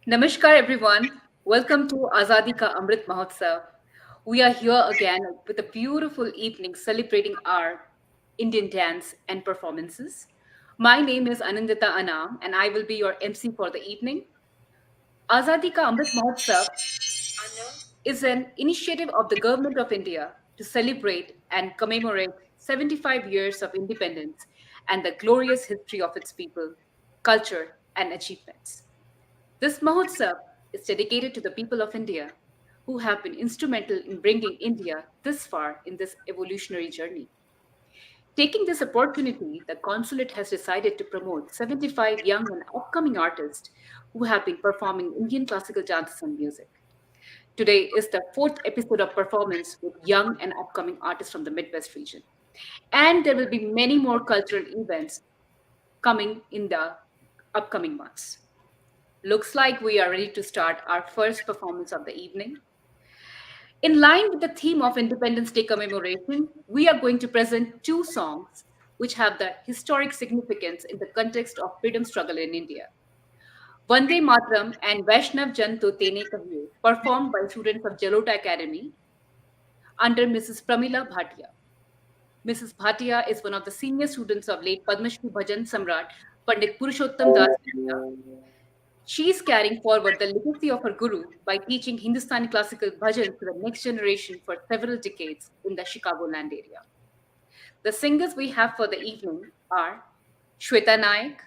Namaskar, everyone. Welcome to Azadi ka Amrit Mahotsav. We are here again with a beautiful evening celebrating our Indian dance and performances. My name is Anandita Anam, and I will be your MC for the evening. Azadi ka Amrit Mahotsav is an initiative of the Government of India to celebrate and commemorate 75 years of independence and the glorious history of its people, culture, and achievements. This Mahotsav is dedicated to the people of India who have been instrumental in bringing India this far in this evolutionary journey. Taking this opportunity, the Consulate has decided to promote 75 young and upcoming artists who have been performing Indian classical dances and music. Today is the fourth episode of performance with young and upcoming artists from the Midwest region. And there will be many more cultural events coming in the upcoming months. Looks like we are ready to start our first performance of the evening. In line with the theme of Independence Day commemoration, we are going to present two songs which have the historic significance in the context of freedom struggle in India. Vande Mataram and Vaishnav Jan To Tene Kahiye, performed by students of Jalota Academy under Mrs. Pramila Bhatia. Mrs. Bhatia is one of the senior students of late Padma Shri Bhajan Samrat Pandit Purushottam Das Bhatia. She is carrying forward the legacy of her guru by teaching Hindustani classical bhajans to the next generation for several decades in the Chicagoland area. The singers we have for the evening are Shweta Naik,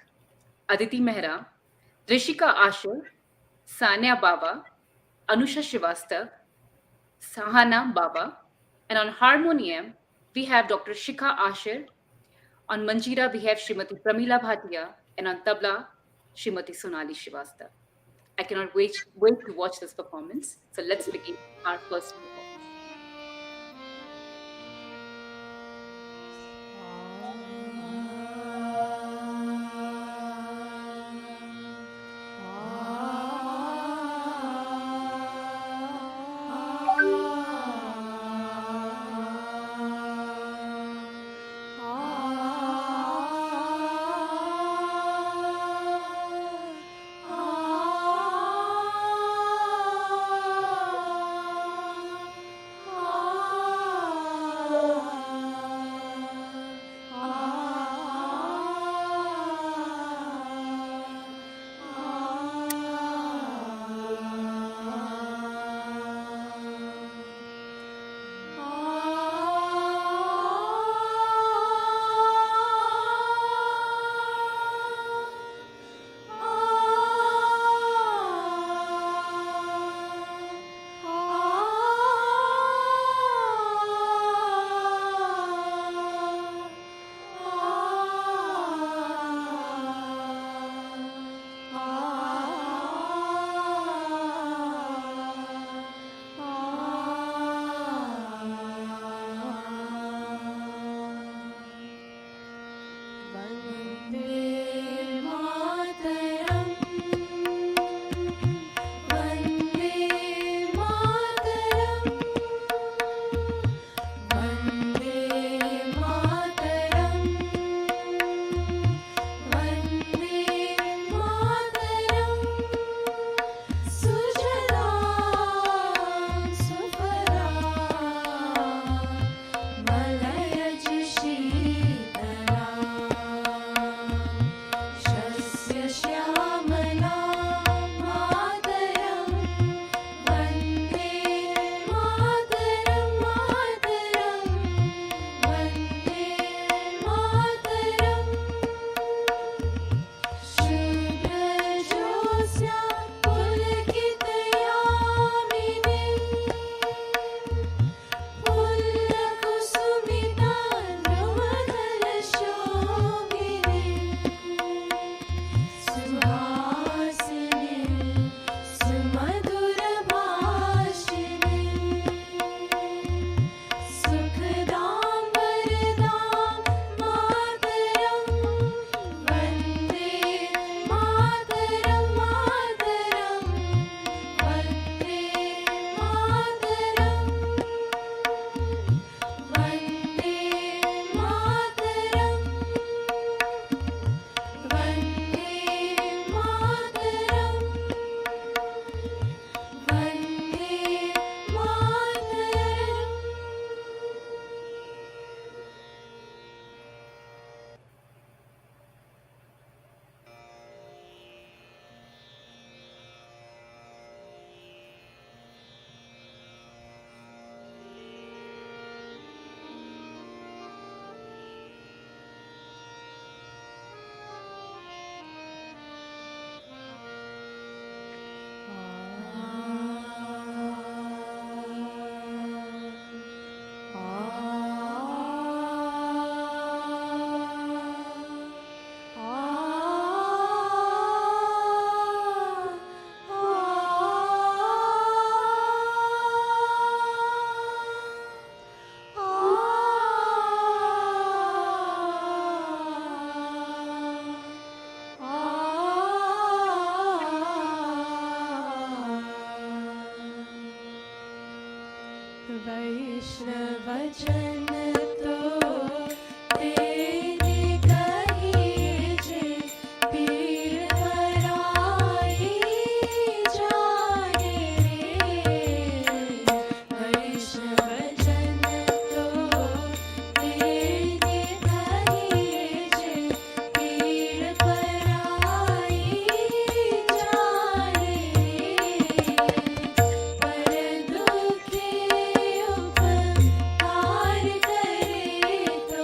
Aditi Mehra, Rishika Ashur, Sania Baba, Anusha Srivastav, Sahana Baba, and on harmonium we have Dr. Shikha Ashir. On Manjira, we have Srimati Pramila Bhatia, and on tabla, Srimati Sonali Srivastava. I cannot wait to watch this performance. So let's begin our first performance. वैष्णवजन तो तेने कही जे पीर पराई जाने रे। वैष्णवजन तो तेने कही जे पीर पराई जाने रे। पर दुखे उपकार करे तो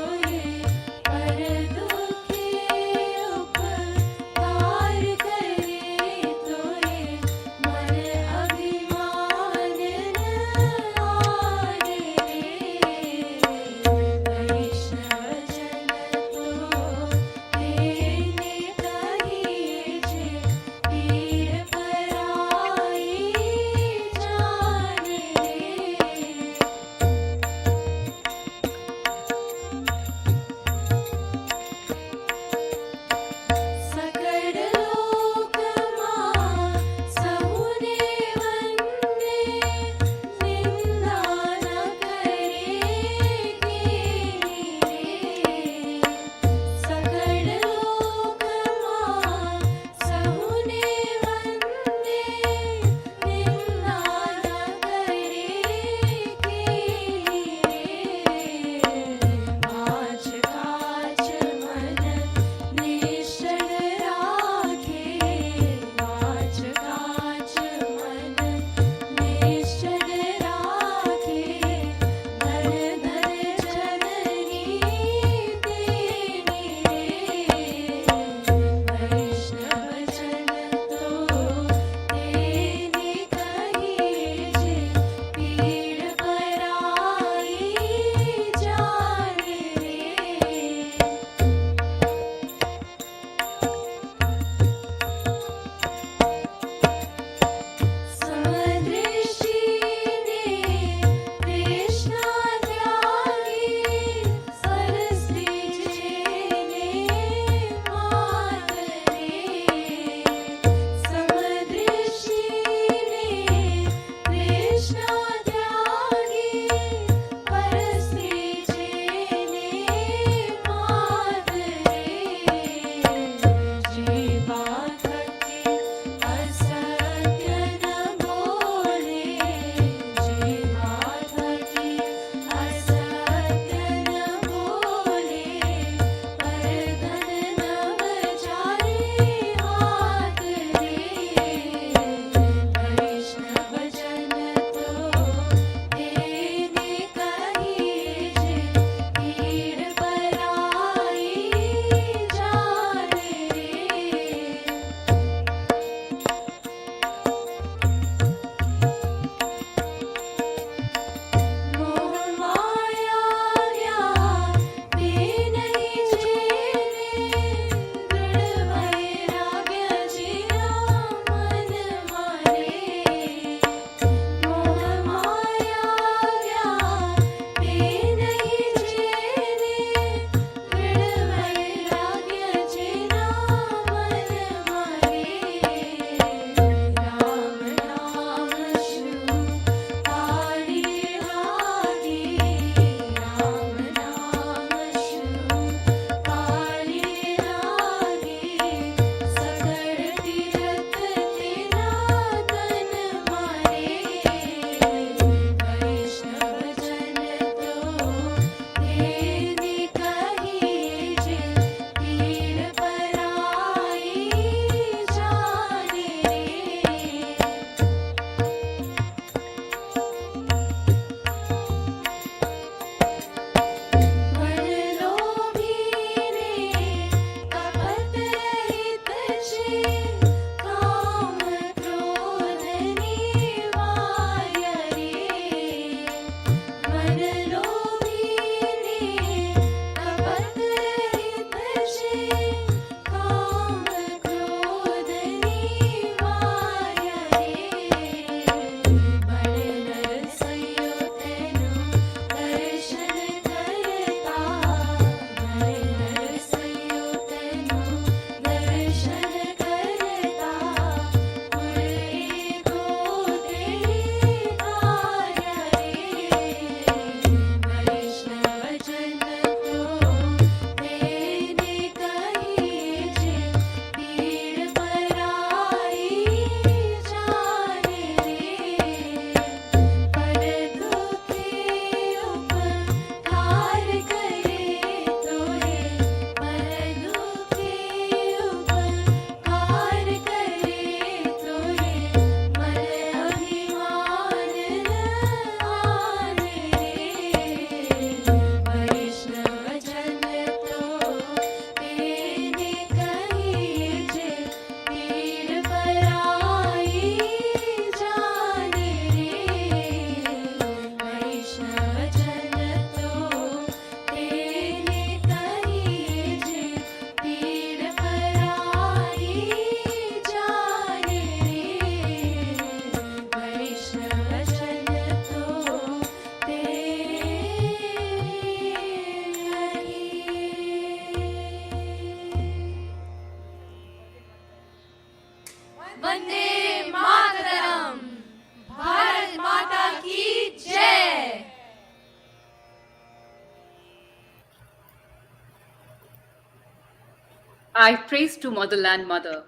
I Praise to Motherland Mother,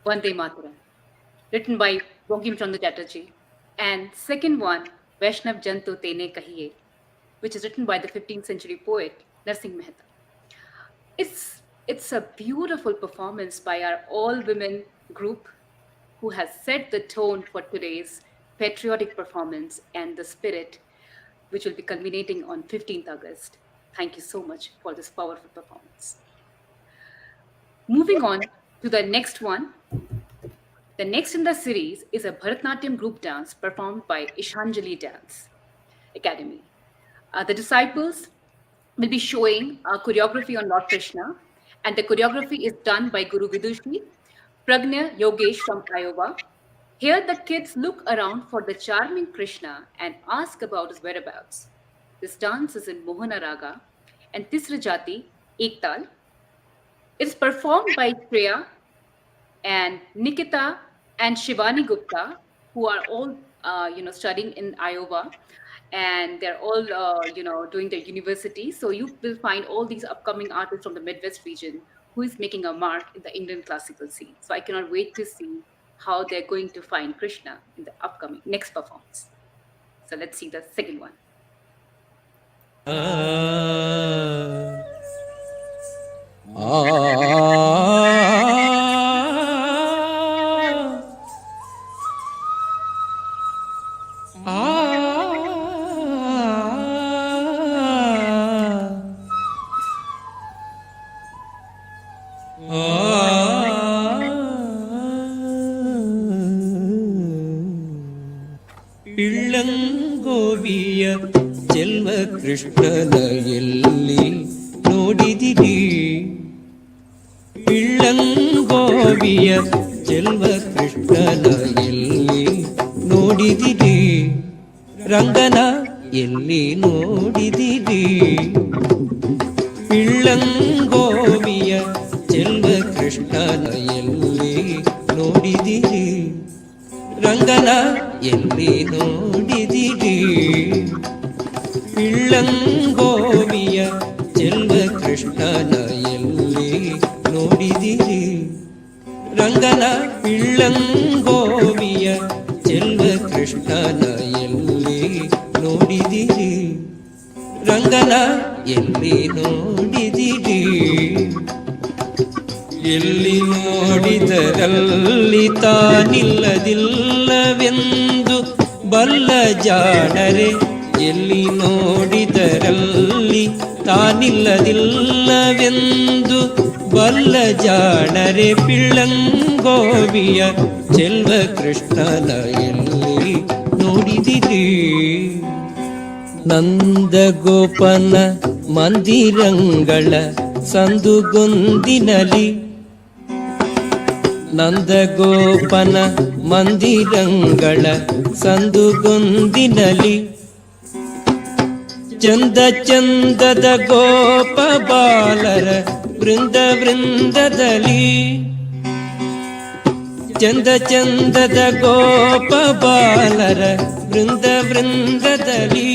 Vande Mataram, written by Bankim Chandra Chatterjee. And second one, Vaishnav Janto Tene Kahiye, which is written by the 15th century poet Narsingh Mehta. It's a beautiful performance by our all women group who has set the tone for today's patriotic performance and the spirit which will be culminating on 15th August. Thank you so much for this powerful performance. Moving on to the next one. The next in the series is a Bharatnatyam group dance performed by Ishanjali Dance Academy. The disciples will be showing choreography on Lord Krishna, and the choreography is done by Guru Vidushi, Pragna Yogesh from Iowa. Here, the kids look around for the charming Krishna and ask about his whereabouts. This dance is in Mohana Raga and Tisrajati Ektal. It's performed by Shreya and Nikita and Shivani Gupta, who are all studying in Iowa, and they're all doing their university. So you will find all these upcoming artists from the Midwest region who is making a mark in the Indian classical scene. So I cannot wait to see how they're going to find Krishna in the upcoming next performance. So let's see the second one. ಪಿಳ್ಳಂಗೋವಿಯ ಚೆಲ್ವ ಕೃಷ್ಣನ ಎಲ್ಲಿ ನೋಡಿದಿರಿ ಪಿಳ್ಳಂಗೋವಿಯ ಚೆಲ್ವ ಕೃಷ್ಣನ ಎಲ್ಲಿ ನೋಡಿದಿರಿ ರಂಗನ ಎಲ್ಲಿ ನೋಡಿದಿರಿ ಪಿಳ್ಳಂಗೋವಿಯ ಚೆಲ್ವ ಕೃಷ್ಣನ ಎಲ್ಲಿ ನೋಡಿದಿರಿ ರಂಗನ ಎಲ್ಲಿ ನೋಡಿದಿರಿ ಪಿಳ್ಳಂಗೋವಿಯ ಚೆಲ್ವ ಕೃಷ್ಣನ ಎಲ್ಲಿ ನೋಡಿದಿರಿ ರಂಗನ ಪಿಳ್ಳಂಗೋವಿಯ ಚೆಲ್ವ ಕೃಷ್ಣನ ಎಲ್ಲಿ ನೋಡಿದಿರಿ ರಂಗನ ಎಲ್ಲಿ ನೋಡಿದಿರಿ ಎಲ್ಲಿ ನೋಡಿದರಲ್ಲಿ ತಾನಿಲ್ಲದಿಲ್ಲವೆಂದು ಬಲ್ಲ ಜಾಣರೆ ಎಲ್ಲಿ ನೋಡಿದರಲ್ಲಿ ತಾನಿಲ್ಲದಿಲ್ಲವೆಂದು ಬಲ್ಲ ಜಾಣರೆ ಪಿಳ್ಳಂಗೋವಿಯ ಚೆಲ್ವ ಕೃಷ್ಣನ ಎಲ್ಲಿ ನೋಡಿದಿರಿ ನಂದಗೋಪನ ಮಂದಿರಂಗಳ ಸಂದುಗೊಂದಿನಲಿ ನಂದಗೋಪನ ಮಂದಿರಂಗಳ ಸಂದುಗೊಂದಿನಲಿ ಚಂದ ಚಂದದ ಗೋಪ ಬಾಲರ ವೃಂದ ವೃಂದದಲ್ಲಿ ಚಂದ ಚಂದದ ಗೋಪ ಬಾಲರ ವೃಂದ ವೃಂದದಲ್ಲಿ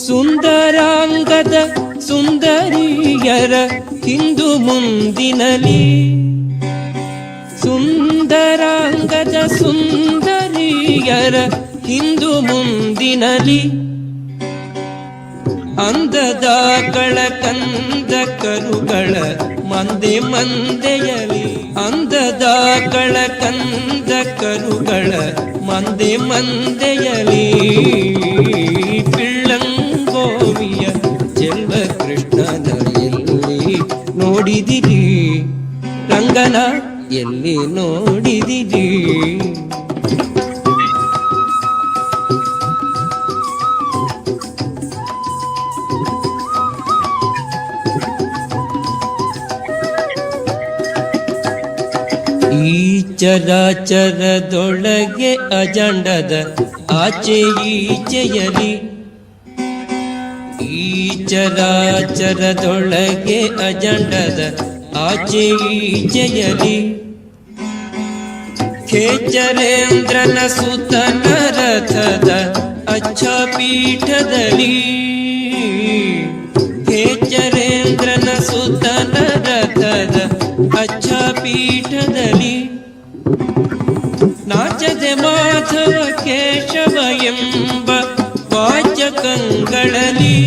ಸುಂದರಾಂಗದ ಸುಂದರಿಯರ ಹಿಂದು ಮುಂದಿನಲಿ ಸುಂದರಾಂಗದ ಸುಂದರಿಯರ ಹಿಂದು ಮುಂದಿನಲಿ ಅಂದದಾಗಳ ಕಂದ ಕರುಗಳ ಮಂದೆ ಮಂದೆಯಲಿ ಅಂದದಾಗಳ ಕಂದ ಕರುಗಳ ಮಂದೆ ಮಂದೆಯಲಿ ಪಿಳ್ಳಂಗೋವಿಯ ಚೆಲ್ವ ಕೃಷ್ಣನ ಎಲ್ಲಿ ನೋಡಿದಿರಿ ರಂಗನ ಎಲ್ಲಿ ನೋಡಿದಿರಿ ಈ ಚರಾಚರದೊಳಗೆ ಅಜಂಡದ ಆಚೆ ಈಚೆಯಲಿ ಈ ಚರಾಚರದೊಳಗೆ ಅಜಂಡದ ಆಚೆ ಈಚೆಯಲಿ ಖೇಚರೇಂದ್ರನ ಸುತನ ರಥದ ಅಚ್ಚ ಪೀಠದಲ್ಲಿ ಖೇಚರೇಂದ್ರನ ಸುತನ ರಥ ವಾಚಕಂಗಳಲ್ಲಿ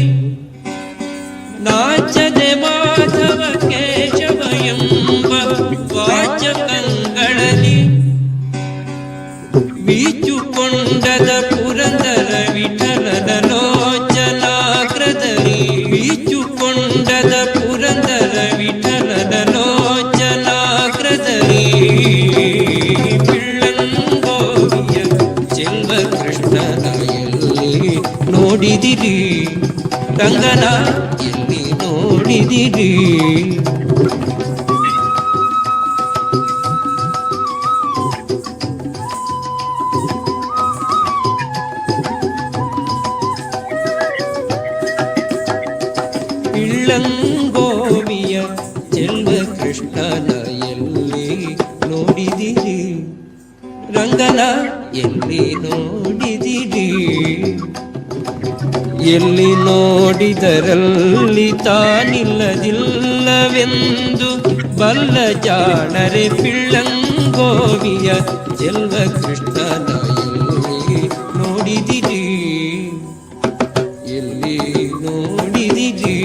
ನಾಚದೆ ಮಾಧವ ಕೇಶವ ಎಂಬ ವಾಚಕಂಗಳಲ್ಲಿ ಬೀಚುಕೊಂಡದ ಪುರಂದರ ವಿಠಲನ ಲೋಚನಾಗ್ರದಲ್ಲಿ ಬೀಚುಕೊಂಡದ ಪುರಂದರ ವಿಠಲನ ಲೋಚನಾಗ್ರದಲ್ಲಿ ಬಿಳ್ಳಂಗೋವಿಯ ಚೆಲ್ವ ಕೃಷ್ಣನ ಎಲ್ಲಿ ನೋಡಿದಿರಿ ರಂಗನ ಎಲ್ಲಿ ನೋಡಿದಿರಿ ಗೋವಿಯ ಚೆಲ್ವ ಕೃಷ್ಣನ ಎಲ್ಲಿ ನೋಡಿದಿರಿ ರಂಗನ ಎಲ್ಲಿ ನೋಡಿದಿರಿ ಎಲ್ಲಿ ನೋಡಿದರಲ್ಲಿ ತಾನಿಲ್ಲದಿಲ್ಲವೆಂದು ಬಲ್ಲ ಜಾಣರೆ ಪಿಳ್ಳಂಗೋವಿಯ ಚೆಲ್ವ ಕೃಷ್ಣನ ಎಲ್ಲಿ ನೋಡಿದಿರಿ ಎಲ್ಲಿ ನೋಡಿದಿರಿ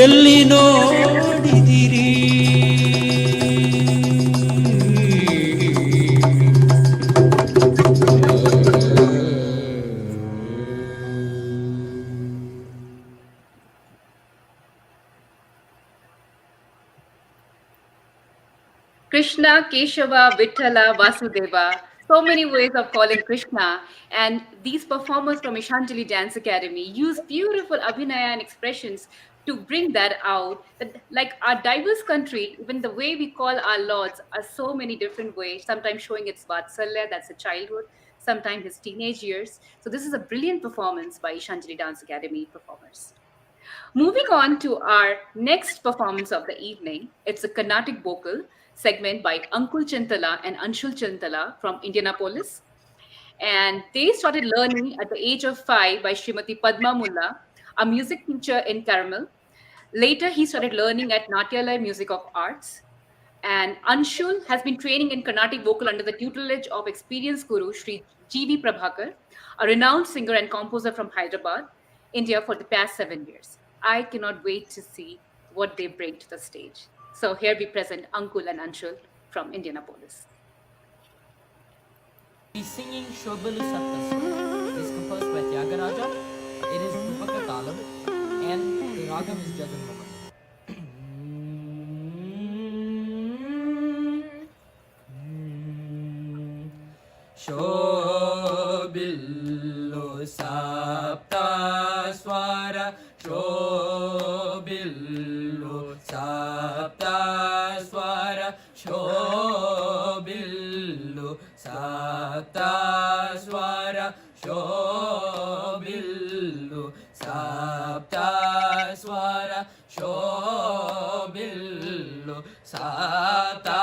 ಎಲ್ಲಿ ನೋಡಿದಿರಿ Krishna, Keshava, Vithala, Vasudeva. So many ways of calling Krishna. And these performers from Ishanjali Dance Academy use beautiful abhinaya and expressions to bring that out. That, like our diverse country, even the way we call our lords are so many different ways, sometimes showing its Vatsalya, that's a childhood, sometimes his teenage years. So this is a brilliant performance by Ishanjali Dance Academy performers. Moving on to our next performance of the evening, it's a Carnatic vocal segment by Ankul Chintala and Anshul Chintala from Indianapolis. And they started learning at the age of 5 by Srimati Padma Mulla, a music teacher in Carmel. Later, he started learning at Natyalaya Music of Arts. And Anshul has been training in Carnatic vocal under the tutelage of experienced guru Sri G.V. Prabhakar, a renowned singer and composer from Hyderabad, India, for the past 7 years. I cannot wait to see what they bring to the stage. So here we present Ankul and Anshul from Indianapolis. The singing Shobalu Sattas is composed by Tyagaraja. It is Rupaka Talam and the ragam is Jagannath. Shobillu Sapta Swara Shobillu Sapta Swara Shobillu Sapta Swara Shobillu Sapta Swara Shobillu Sapta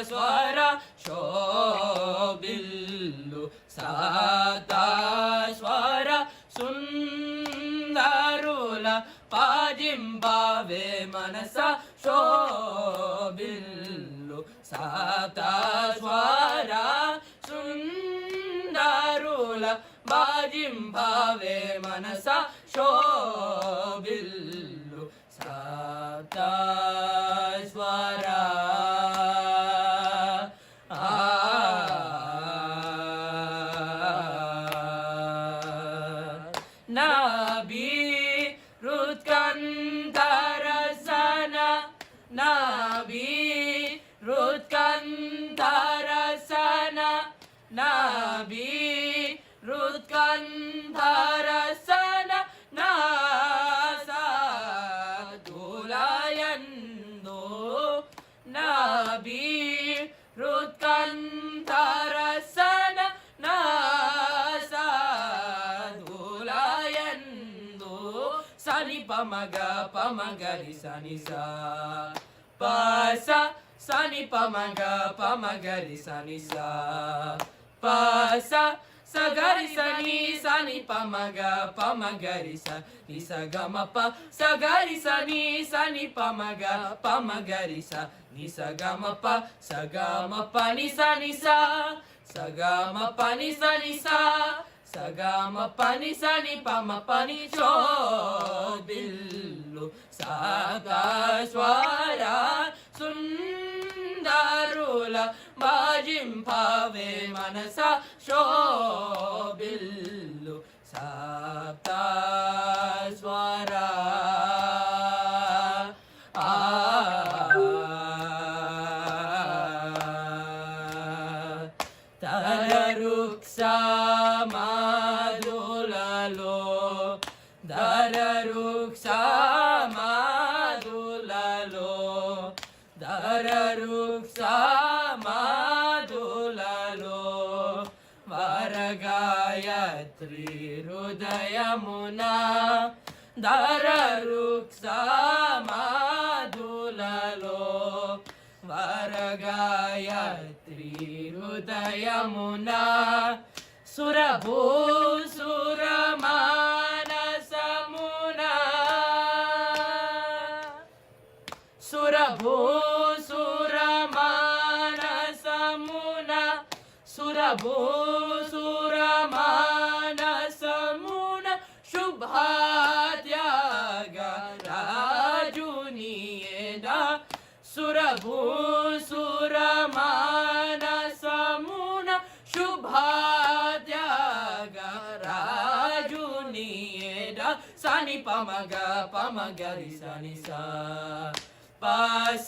Swara Shobillu Sapta Swara Sundarula Pajimbave Manasa Shobillu Sapta Swara Sundarula Pajimbave Manasa Shobillu Sapta Swara Nabi Rutkantarasana Nabi Rutkantarasana Nabi Rutkantarasana Nasa Dulayando Nabi Rutkantarasana Nasa Dulayando Sani pamaga pamagari sani sa Pasa Sani pamaga pamagari sani sa Pasa Sagari sani sani pamaga pamagari sa Nisa gama pa Sagari sani sani pamaga pamagari sa Nisa gama pa Sagama pa nisa nisa Sagama pa nisa nisa సగమ పని సని పమ పని శోభిల్లు సప్త స్వర సుందరుల భజింపవే మనస శోభిల్లు సప్త స్వర తరరుక్ష మాధులలో దరరుక్ష మాధులలో దరరుక్ష మాధులలో వరగాయత్రి హృదయమున దరరుక్ష మాధులలో వరగాయత్రి హృదయమున సురభూసుర మానసమున సురభూసుర మానసమున సురభూసుర మానసమున శుభాత్యాగ రాజునియేద సురభూసుర మానసమున శుభాత్యాగ రాజునియేద సని పమగ పమగరి సని సా పాస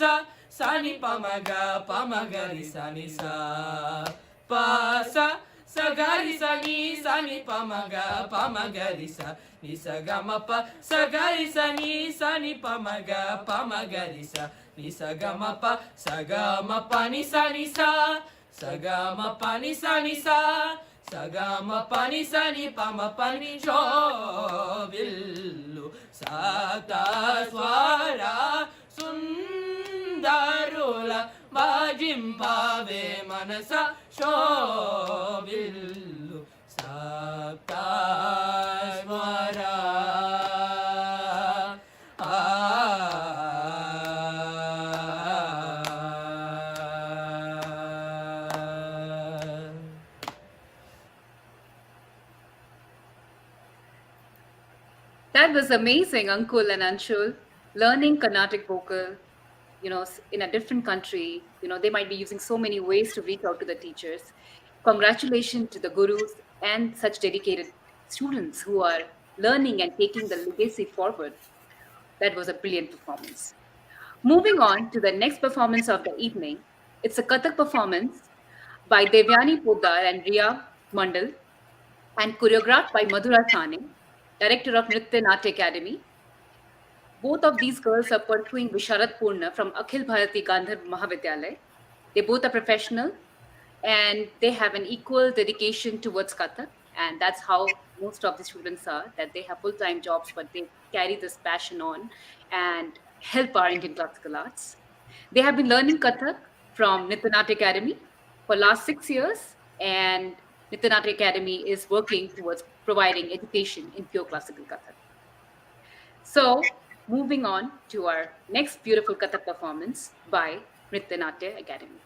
సని పమగ పమగరి సని సా పాస సగరి సని సని పమగ పమగరి స నిసగమప సగరి సని సని పమగ పమగరి స నిసగమప సగమప నిసని స సగమప నిసని స సగమప నిసని పమ పని శోభిల్లు సప్త స్వర సుందరుల భజింపవే మనస శోభిల్లు సప్త స్వర That was amazing, Ankul and Anshul. Learning Carnatic vocal, in a different country, they might be using so many ways to reach out to the teachers. Congratulations to the gurus and such dedicated students who are learning and taking the legacy forward. That was a brilliant performance. Moving on to the next performance of the evening, it's a Kathak performance by Devyani Poddar and Riya Mandal and choreographed by Madhura Thane, director of Nritya Natya Academy. Both of these girls are pursuing Visharad Purna from Akhil Bharati Gandharv Mahavidyalaya. They both are professional and they have an equal dedication towards Kathak. And that's how most of the students are, that they have full-time jobs, but they carry this passion on and help our Indian classical arts. They have been learning Kathak from Nritya Natya Academy for last 6 years, and Nritya Natya Academy is working towards providing education in pure classical Kathak. So, moving on to our next beautiful Kathak performance by Nritya Natya Academy.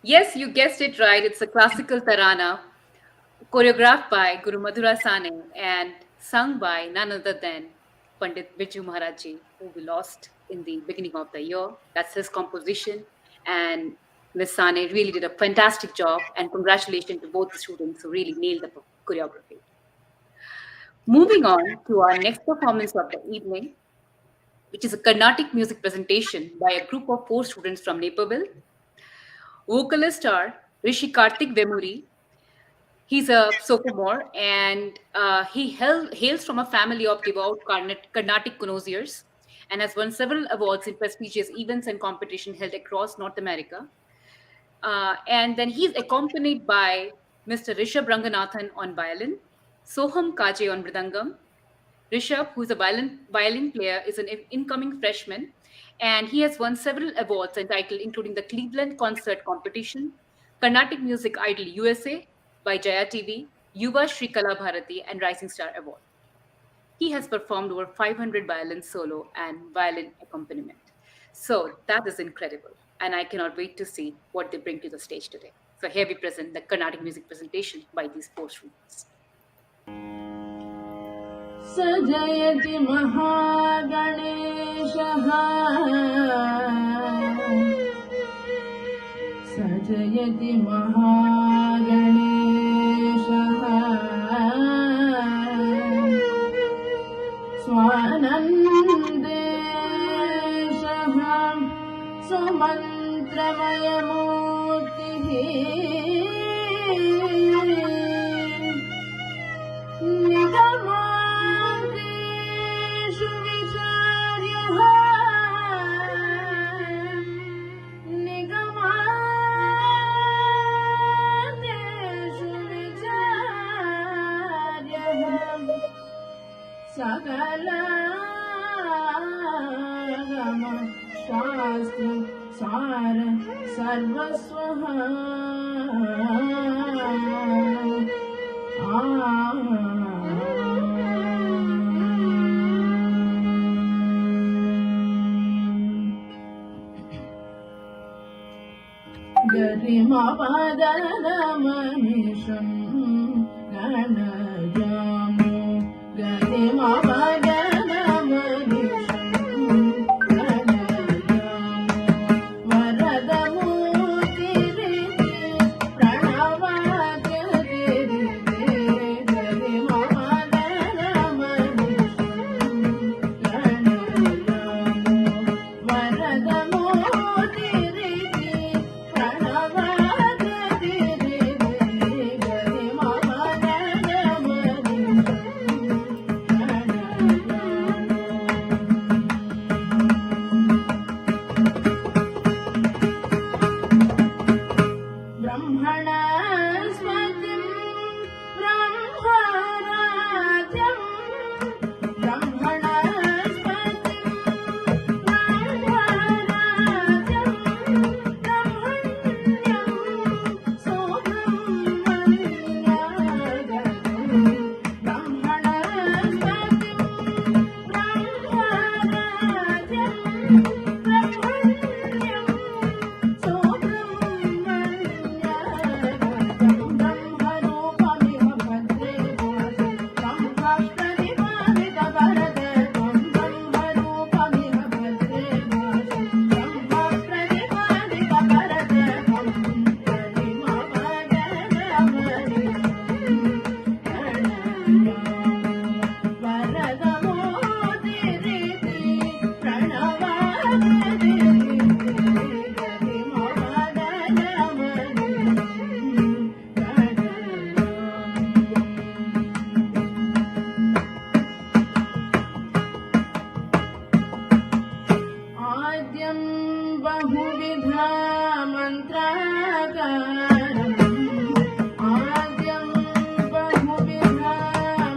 Yes, you guessed it right. It's a classical tarana choreographed by Guru Madhura Sane and sung by none other than Pandit Biju Maharaj ji, who we lost in the beginning of the year. That's his composition. And Ms. Sane really did a fantastic job. And congratulations to both the students who really nailed the choreography. Moving on to our next performance of the evening, which is a Carnatic music presentation by a group of 4 students from Naperville. Vocalists are Rishi Karthik Vemuri. He's a sophomore and hails from a family of devout Carnatic connoisseurs and has won several awards in prestigious events and competitions held across North America. And then he's accompanied by Mr. Rishabh Ranganathan on violin, Soham Kaje on mridangam. Rishabh, who is a violin player, is an incoming freshman, and he has won several awards and titles, including the Cleveland Concert Competition, Carnatic Music Idol USA by Jaya TV, Yuva Shri Kala Bharati, and Rising Star Award. He has performed over 500 violin solo and violin accompaniment. So that is incredible, and I cannot wait to see what they bring to the stage today. So here we present the Carnatic music presentation by these 4 students. सजयति महागणेशः सजयति महागणेशः स्वानन्देशः सुमन्त्रमयमूर्तिः निगमान्तेषु विचार्यः निगमान्तेषु विचार्यः सकलागम शास्त्र सार सर्वस्वः गरिमपदमनिषं गणजामो गरिमपदमनिषं गणजामो वरदमूर्तिरिति प्रणवाद्यतिरिति गरिमपदमनिषं गणजामो वरदमूर्तिरिति ब्रह्मणस्पतिं ब्रह्मराज्यं ब्रह्मणस्पतिं ब्रह्मराज्यं ब्रह्मण्यं सुब्रह्मण्यागतं ब्रह्मणस्पतिं ब्रह्मराज्यं ब्रह्मण्यं आद्यं बहुविधा मन्त्राकारम् आद्यं बहुविधा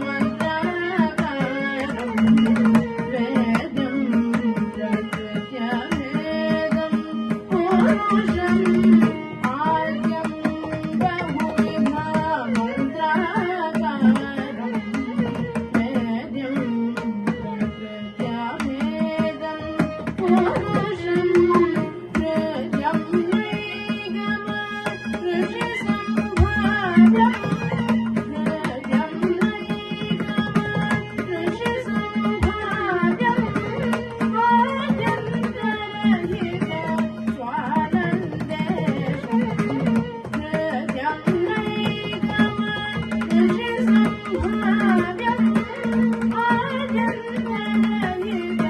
मन्त्राकारम् वेदं प्रकृत्यभेदं पुरुषम् आद्यं बहुविधा मन्त्राकारम् वेद्यं प्रकृत्यभेदं पुरुषं हृद्यं नैगम ऋषिसंभाव्यं हृद्यं नैगम ऋषिसंभाव्यम् आद्यन्तरहित स्वानन्देशं हृद्यं नैगम ऋषिसंभाव्यम् आद्यन्तरहित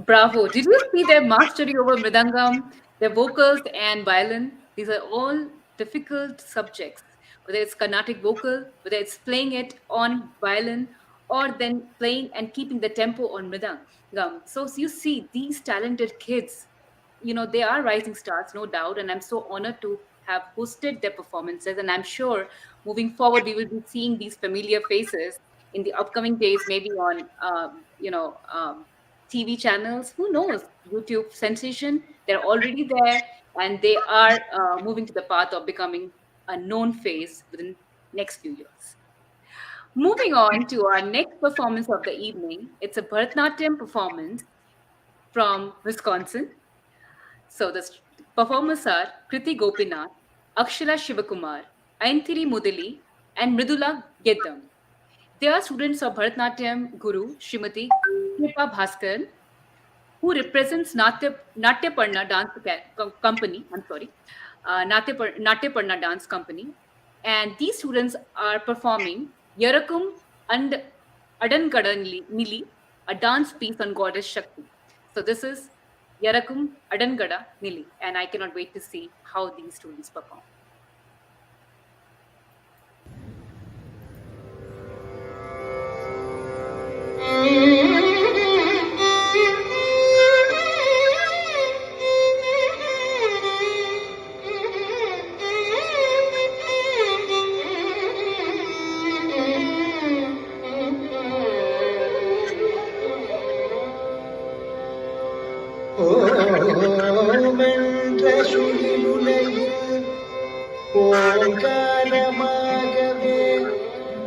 Bravo. Did you see their mastery over mridangam, their vocals and violin? These are all difficult subjects, whether it's Carnatic vocal, whether it's playing it on violin, or then playing and keeping the tempo on mridangam. So you see, these talented kids, they are rising stars, no doubt. And I'm so honored to have hosted their performances. And I'm sure moving forward, we will be seeing these familiar faces in the upcoming days, maybe on, TV channels, who knows, YouTube sensation. They're already there, and they are moving to the path of becoming a known face within next few years. Moving on to our next performance of the evening, it's a Bharatnatyam performance from Wisconsin. So the performers are Kriti Gopinath, Akshara Shivakumar, Ainthiri Mudali, and Mridula Gedam. They are students of Bharatnatyam Guru Srimati Kripa Bhaskaran, who represents Natyaparna Dance Company. I'm sorry, Natyaparna Dance Company. And these students are performing Yarakum and Adangada Nili, a dance piece on goddess Shakti. So this is Yarakum Adangada Nili, and I cannot wait to see how these students perform. ஓமென்ற சுழிமுலையில் ஓங்காரமாகவே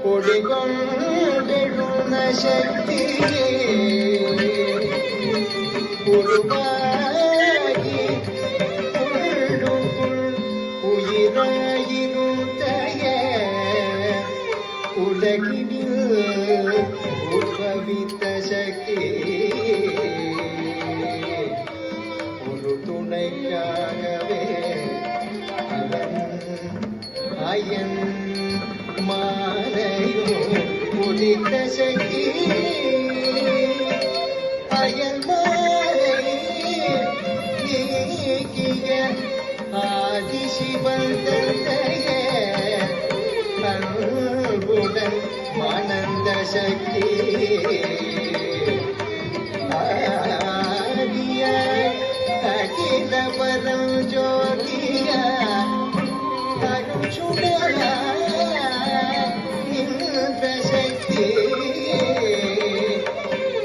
கொடிகொண்டெழுந்த சக்தியே உருவாகி உள்ளுக்குள் உயிராயிருந்தய உலகினில் உபவித்த சக்தி ஒரு துணைக்காகவே iron மாலையும் உதித்த சக்தி iron மாலை நீக்கிய ஆதிசிவன் தந்தைய அன்புடன் மணந்த சக்தி ஆதியாய் அகில பரம் ஜோதியா அருச்சுடரா இந்த சக்தி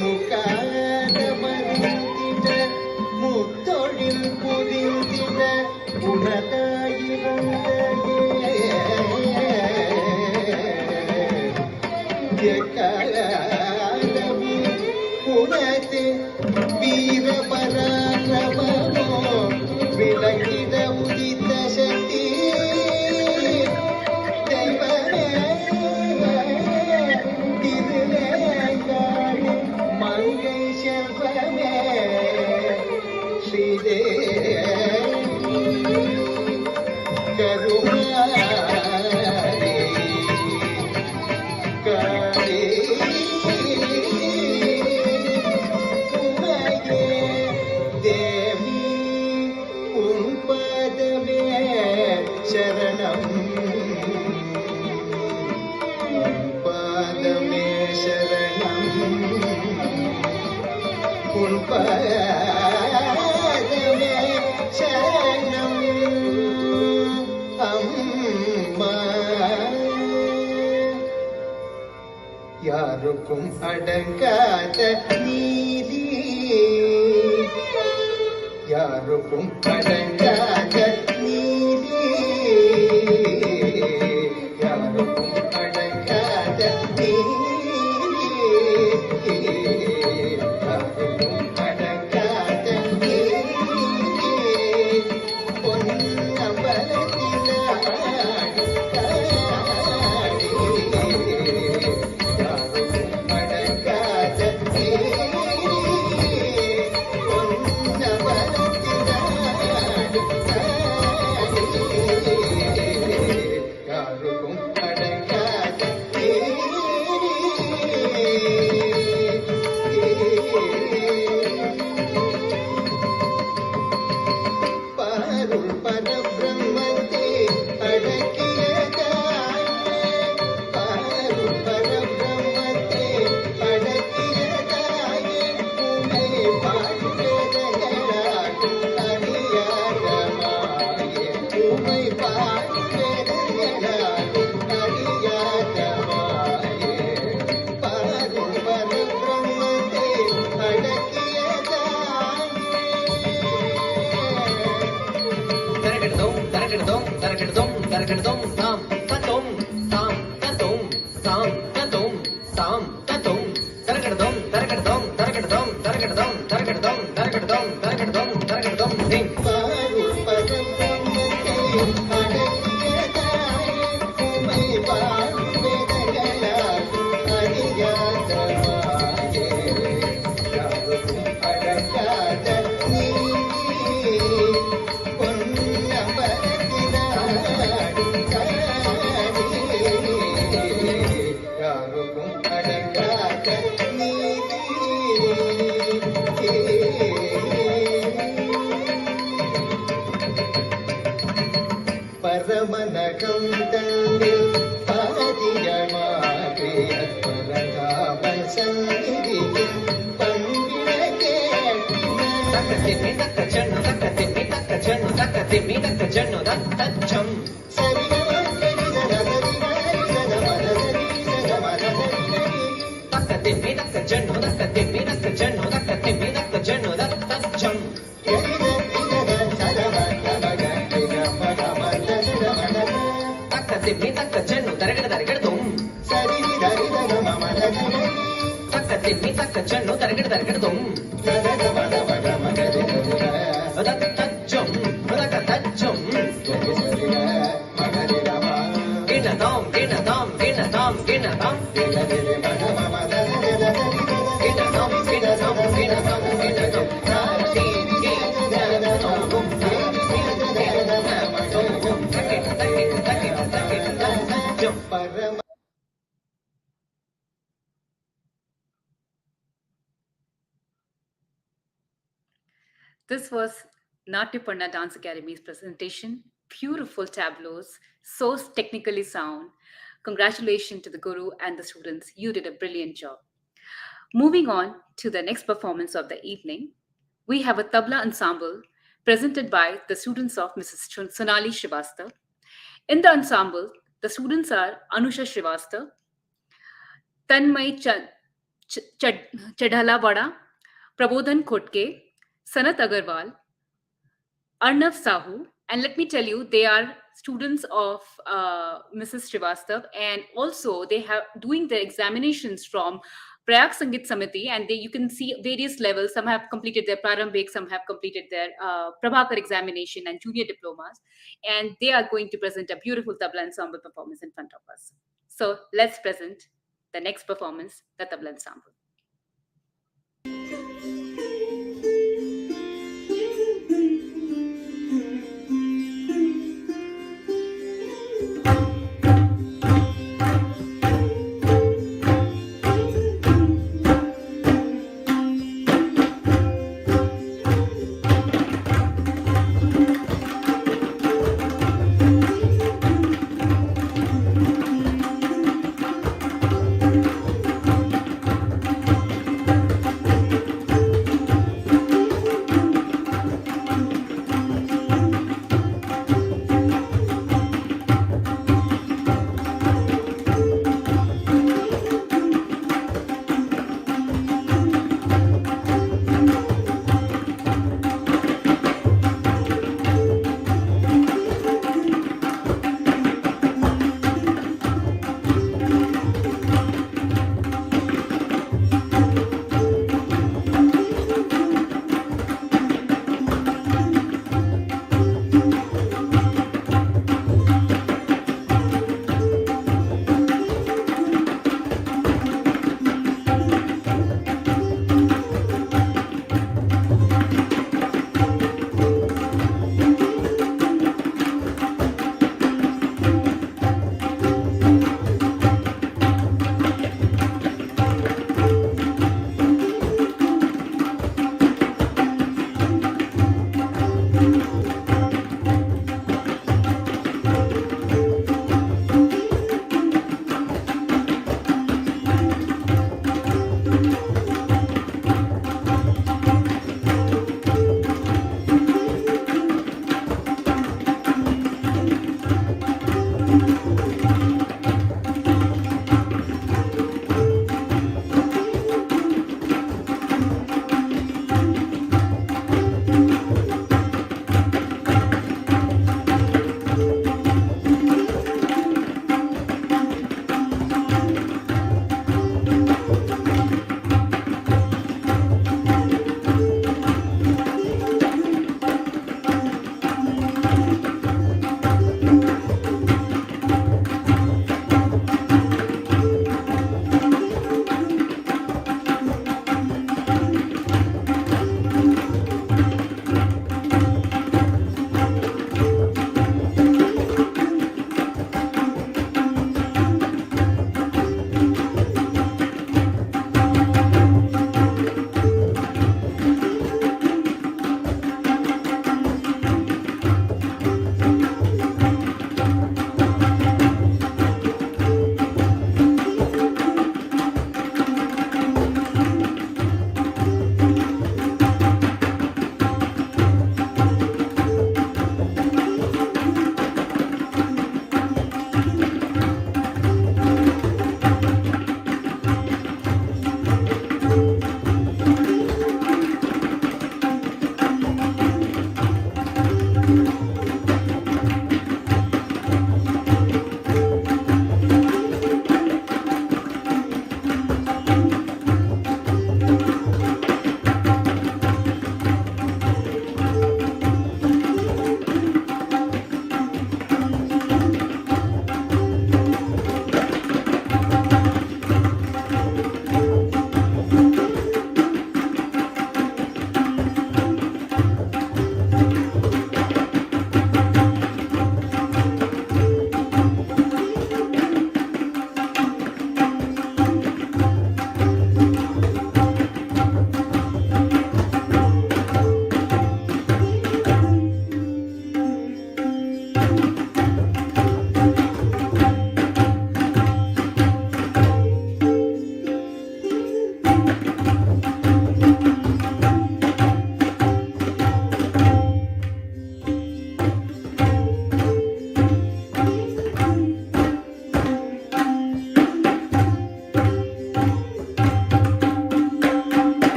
முக்காத மறிந்திட முத்தொழில் புரிந்திட உனதாயிருந்த உனது வீர பராக்கிரமோ விளங்கிட உதித்த சக்தி தெய்வமே திருவேங்காடு மங்கை செல்வமே ஸ்ரீதேவி கருமாரி காளி உமையே தேவி உன் பாதமே சரணம் உன் பாதமே சரணம் உன் பாதமே சரணம் அம்மா யாருக்கும் அடங்காத நீதி யாருக்கும் அடங்காத நீதி யாருக்கும் அடங்காத நீதி யாருக்கும் அடங்காத நீதி பொன்னம்பலத்தினாடி பரமனகம் தன்னில் பாதியமாகிய பரதாமன் சந்நிதியில் பங்கிட கேட்டின சரிகம tacham. Takka timmi takka chennu tarigada tarigada tum. Takka timmi takka chennu tarigada tarigada tum. Tacham, takka tacham. Gina dam, gina dam, gina dam, gina dam. Gina dam, gina dam, gina dam, gina dam. This was Natyaparna Dance Academy's presentation. Beautiful tableaus, so technically sound. Congratulations to the guru and the students. You did a brilliant job. Moving on to the next performance of the evening, we have a tabla ensemble presented by the students of Mrs. Sonali Srivastav. In the ensemble, the students are Anusha Srivastav, Tanmay Chadhalawada, Prabodhan Khotke, Sanat Agarwal, Arnav Sahu, and let me tell you, they are students of Mrs. Srivastav, and also they have doing their examinations from Prayag Sangeet Samiti, and you can see various levels. Some have completed their Prarambhik, some have completed their Prabhakar examination and junior diplomas, and they are going to present a beautiful tabla ensemble performance in front of us. So let's present the next performance, the tabla ensemble.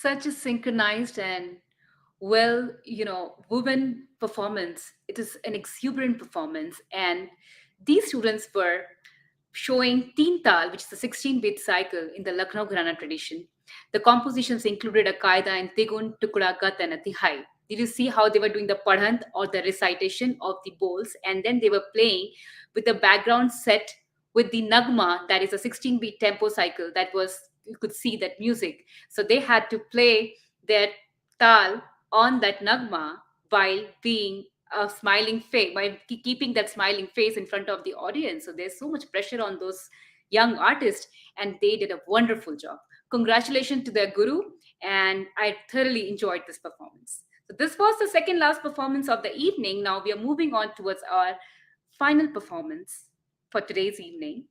such a synchronized and well, woven performance. It is an exuberant performance, and these students were showing Teen Tal, which is a 16-beat cycle in the Lucknow Gharana tradition. The compositions included a Qaida and Tigun, Tukura, Gat, and a Tihai. Did you see how they were doing the padhant or the recitation of the bowls, and then they were playing with the background set with the Nagma, that is a 16-beat tempo cycle that was, you could see that music. So they had to play their tal on that Nagma while being a smiling face, while keeping that smiling face in front of the audience. So there's so much pressure on those young artists, and they did a wonderful job. Congratulations to their guru, and I thoroughly enjoyed this performance. So this was the second last performance of the evening. Now we are moving on towards our final performance for today's evening,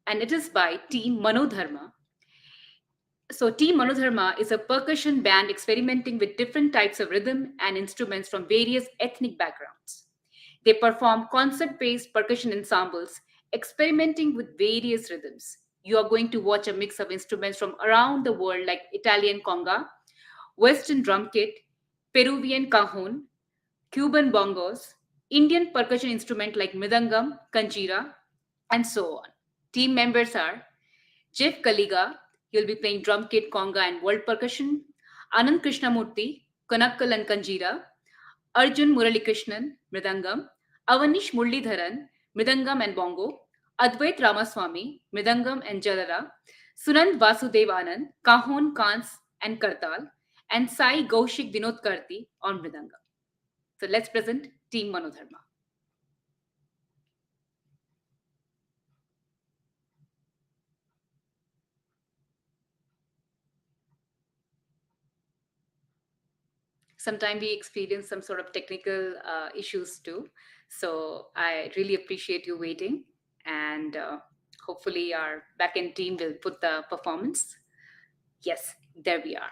and it is by Team Manodharma. So, Team Manodharma is a percussion band experimenting with different types of rhythm and instruments from various ethnic backgrounds. They perform concert based percussion ensembles, experimenting with various rhythms. You are going to watch a mix of instruments from around the world, like Italian conga, Western drum kit, Peruvian cajon, Cuban bongos, Indian percussion instrument like mridangam, kanjira, and so on. Team members are Jeff Kaliga, he'll be playing drum kit, conga, and world percussion. Anand Krishnamurthy, Konakkal and Kanjira. Arjun Muralikrishnan, Mridangam. Avanish Murlidharan, Mridangam and Bongo. Advait Ramaswamy, Mridangam and Jalara. Sunand Vasudev Anand, Kahon, Kans, and Kartal. And Sai Gaushik Vinod Karti on Mridangam. So let's present Team Manodharma. Sometimes we experience some sort of technical issues too. So I really appreciate you waiting, and hopefully our backend team will put the performance. Yes, there we are.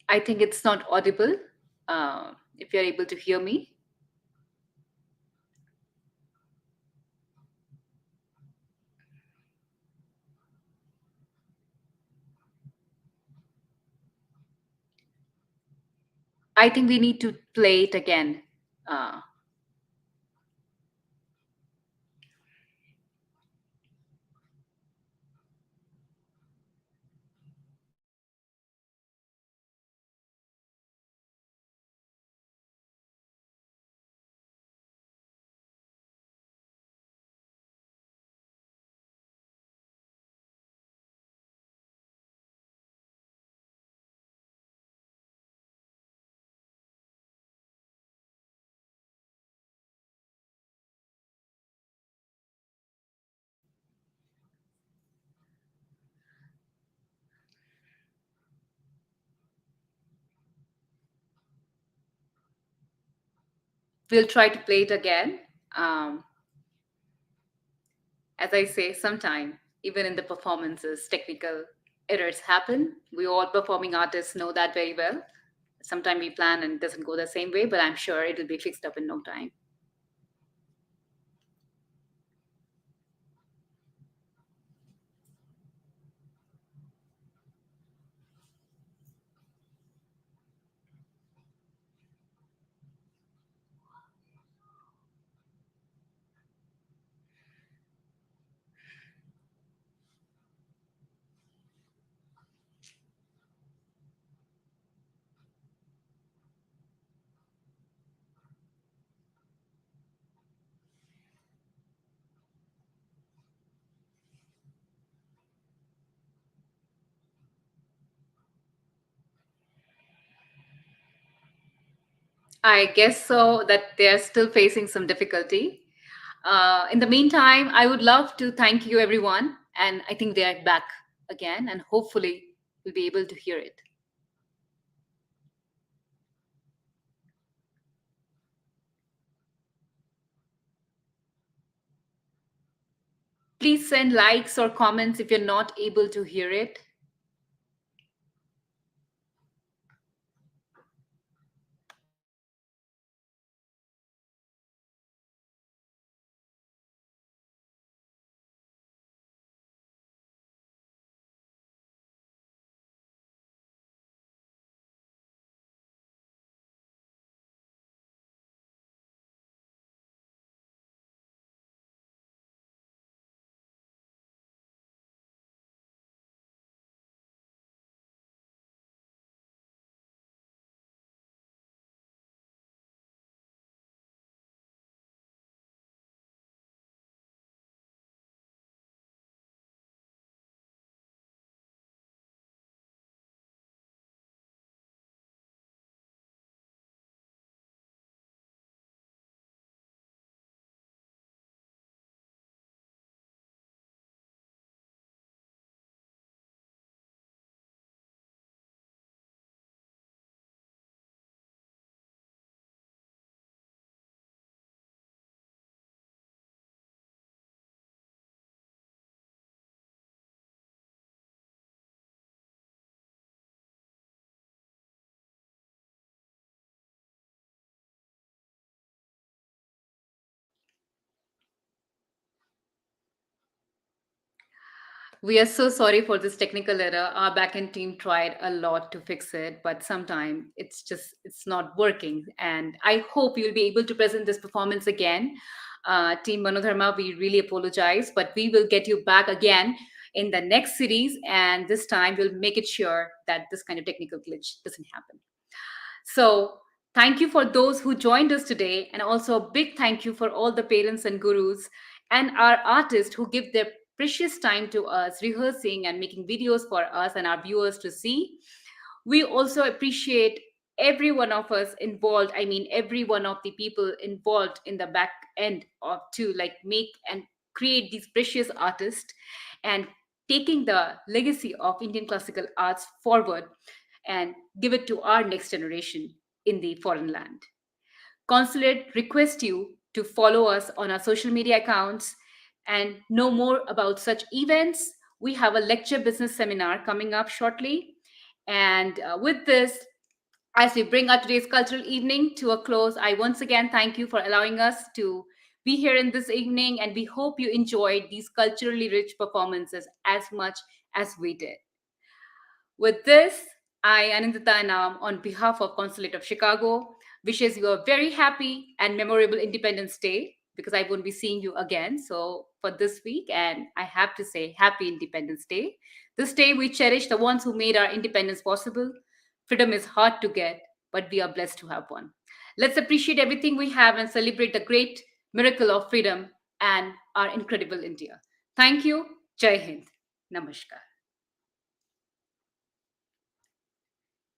I think it's not audible. If you're able to hear me, I think we need to play it again. Uh, we'll try to play it again. Um, as I say, sometime, even in the performances, technical errors happen. We all performing artists know that very well. Sometimes we plan and it doesn't go the same way, but I'm sure it'll be fixed up in no time. I guess so that they're still facing some difficulty. In the meantime, I would love to thank you, everyone. And I think they're back again, and hopefully, we'll be able to hear it. Please send likes or comments if you're not able to hear it. We are so sorry for this technical error. Our backend team tried a lot to fix it, but sometimes it's not working. And I hope you'll be able to present this performance again. Team Manodharma, we really apologize, but we will get you back again in the next series, and this time we'll make it sure that this kind of technical glitch doesn't happen. So, thank you for those who joined us today, and also a big thank you for all the parents and gurus and our artists who give their precious time to us, rehearsing and making videos for us and our viewers to see. We also appreciate every one of us involved. I mean, every one of the people involved in the back end of to like make and create these precious artists and taking the legacy of Indian classical arts forward and give it to our next generation in the foreign land. Consulate requests you to follow us on our social media accounts and know more about such events. We have a lecture business seminar coming up shortly. And with this, as we bring our today's cultural evening to a close, I once again thank you for allowing us to be here in this evening, and we hope you enjoyed these culturally rich performances as much as we did. With this, I, Anindita Anam, on behalf of Consulate of Chicago, wishes you a very happy and memorable Independence Day because I won't be seeing you again. So for this week, and I have to say, Happy Independence Day. This day we cherish the ones who made our independence possible. Freedom is hard to get, but we are blessed to have one. Let's appreciate everything we have and celebrate the great miracle of freedom and our incredible India. Thank you. Jai Hind. Namaskar.